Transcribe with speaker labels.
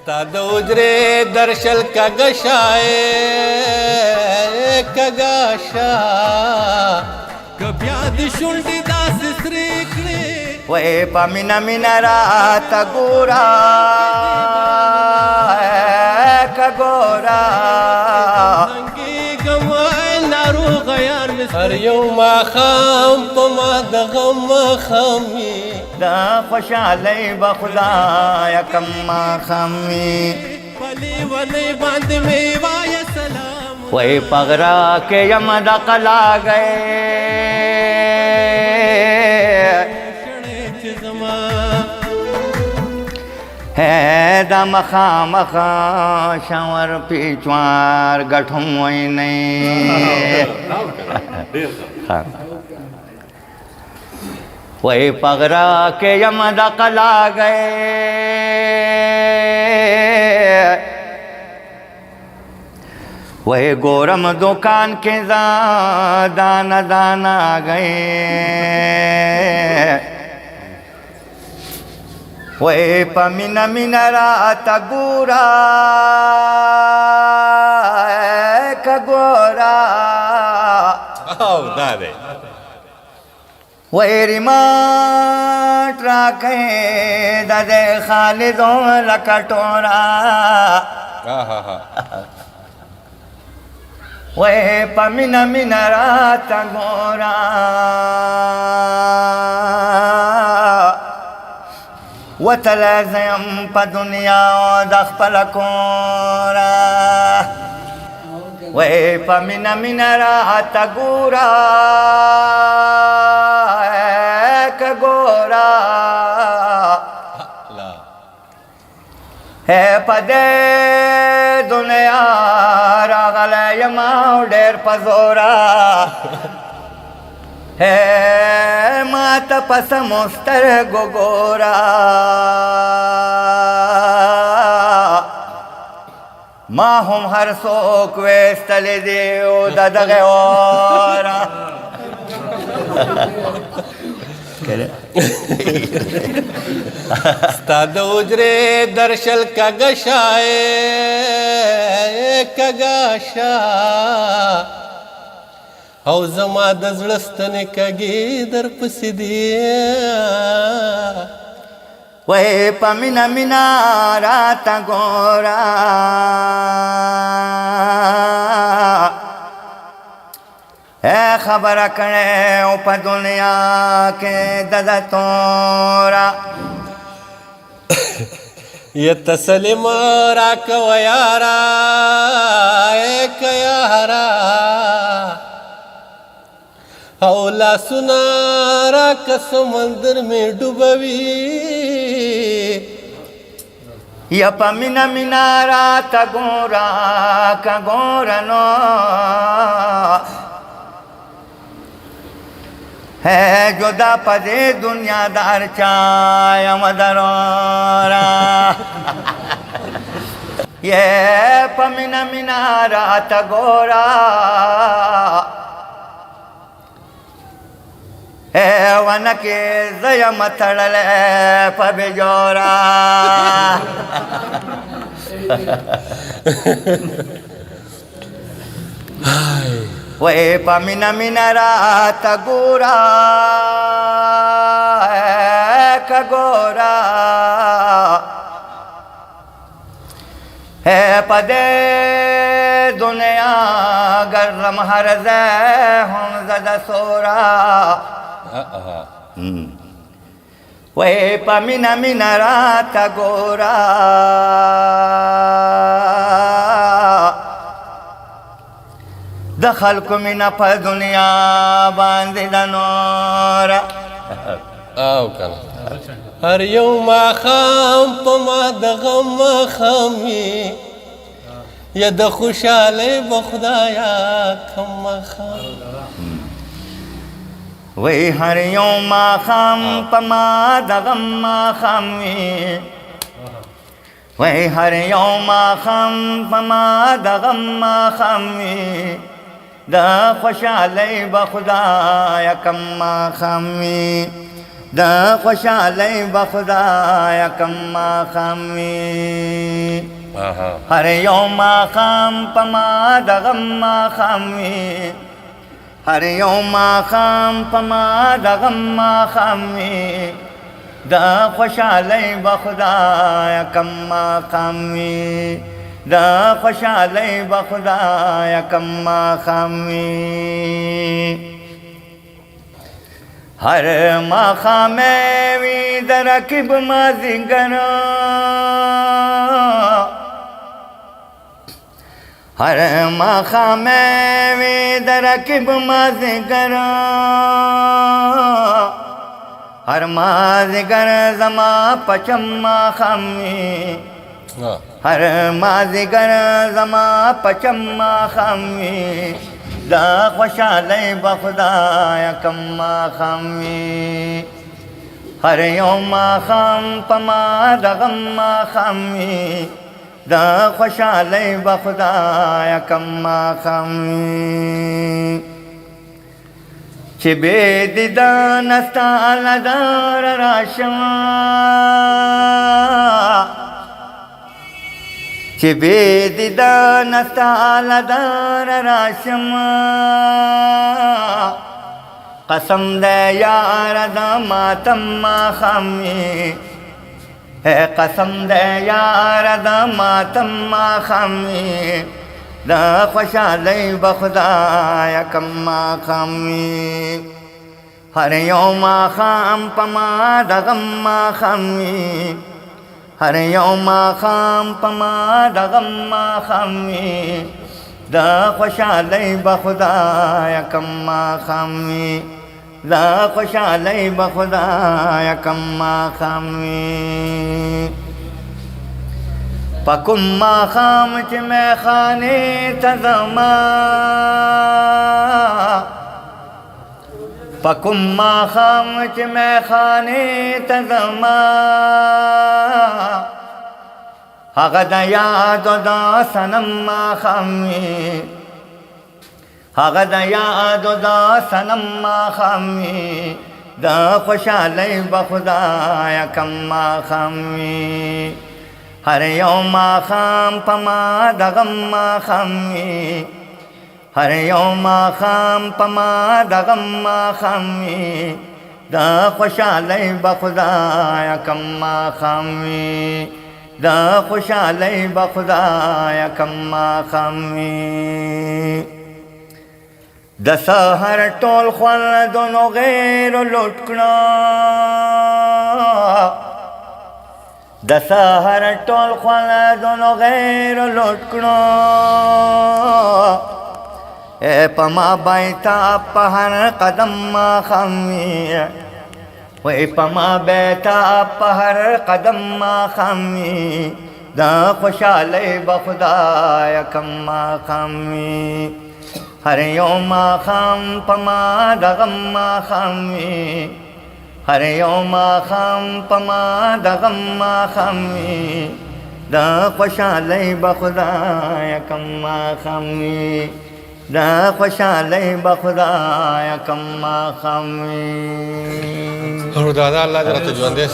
Speaker 1: ستا د حجرې درشل کږه شاې کږه شا که بیا دې شونډې داسې سرې کړې
Speaker 2: وې په مینا مینا راته ګوره که ګوره
Speaker 1: هر یو ماښام په ما د غم ماښام وي
Speaker 2: دا خوشحالۍ به خدایه کم ماښام وي
Speaker 1: پلې ولې باندې مې وایه سلام
Speaker 2: وې په غره کې یم د قلا گئے
Speaker 1: شړې چې زما
Speaker 2: ہے دا مخامخ شاور پیچوار گٹھوں وئی نہیں وہی پگرا کے یم دا قلا گئے وہی گورم دکان کے دانا دانا گئے وے پا مینا مینا راتا گورا کا گورا
Speaker 1: او دا دی
Speaker 2: وے ریمانٹ راکے دا دے خالدوں لکٹورا وے پا مینا مینا راتا گورا وتلازم په دنیا د خپل کورا وې په مینا مینا راته ګورا که ګورا ہے په دې دنیا راغلی یم ډېر په زورا ہے ماتا پس مستر گورا ما هم هر سوک ویستل دیو دا دغیورا
Speaker 1: ستا د حجرې درشل کږه شاې کږه شا او زما د زړه ستنې کږې در پسې دي
Speaker 2: وې په مینا مینا راته ګوره اے خبره کړې او په دنیا کې د تورا
Speaker 1: یا تسلي مه راکوه یاره که یاره او لاسونه راکه سمندر مې ډوبوي
Speaker 2: یا په مینا مینا راته ګوره که ګوره نو ہے جدا پدے دنیا دار چایم درورا یہ پمینا مینا رات گورا اے ونکی زیم تڑلے پبجورا وے پا مینا مینا راتا گورا کا گورا ہے پدے دنیا گرم ہر زے ہم زدہ سورا وے پا مینا مینا راتا گورا د خلکو مینا په دنیا باندې د نور
Speaker 1: او کنه هر یو ماښام په ما د غم ماښام وي یا د خوشحالۍ به خدایا کم ماښام
Speaker 2: وی هر یو ماښام په ما د غم ماښام وي وی هر یو ماښام په ما د غم ماښام وي دا خوشحالۍ به خدایه کم ماښام وي دا خوشحالۍ به خدایه کم ماښام وي هر یو ماښام په ما د غم ماښام وي هر یو ماښام په ما د غم ماښام وي د خوشحالۍ به خدایه کم ماښام وي د خوشحالۍ به خدایه کم ماښام وي هر ماښام وي د رقیب مازدیګر هر ماښام وي د رقیب مازدیګر هر مازدیګر زما په چم ماښام وي هر مازدیګر زما په چم ماښام وي د خوشحالۍ به خدایه کم ماښام وي هر یو ماښام په ما د غم ماښام وي د خوشحالۍ به خدایه کم ماښام وي چې بې دیدنه ستا له داره راشم چې بې دیدنه ستا له داره راشم قسم دی یاره د ماتم ماښام وي قسم دی یاره د ماتم ماښام وي د خوشحالۍ به خدایه کم ماښام وي هر یو ماښام په ما د غم ماښام وي هر یو ماښام په ما د غم ماښام وي د خوشحالۍ به خدایه کم ماښام وي د خوشحالۍ به خدایه کم ماښام وي په کوم ماښام چې میخانې ته ځمه په کوم ماښام چې میخانې ته ځمه هغه د یادو د صنم ماښام وي هغه د یادو د صنم ماښام وي د خوشحالۍ به خدایه کم ماښام وي هر یو ماښام په ما د غم ماښام وي هر یو ماښام په ما د غم ماښام وي د خوشحالۍ به خدایه کم ماښام وي د خوشحالۍ به خدایه کم ماښام وي د سحر ټول خوندونو غیرو لوټ کړه د سحر ټول خوندونو غیرو لوټ کړه په ما بیتا په هر قدم ماښام وي وای په ما بیتا په هر قدم ماښام وي د خوشحالۍ به خدایه کم ماښام وي هر یو ماښام په ما د غم ماښام وي هر یو ماښام په ما د غم ماښام وي د خوشحالۍ به خدایه کم ماښام وي د خوشحالۍ به خدایه کم ماښام وي
Speaker 1: دادا الله دې راته ژوندی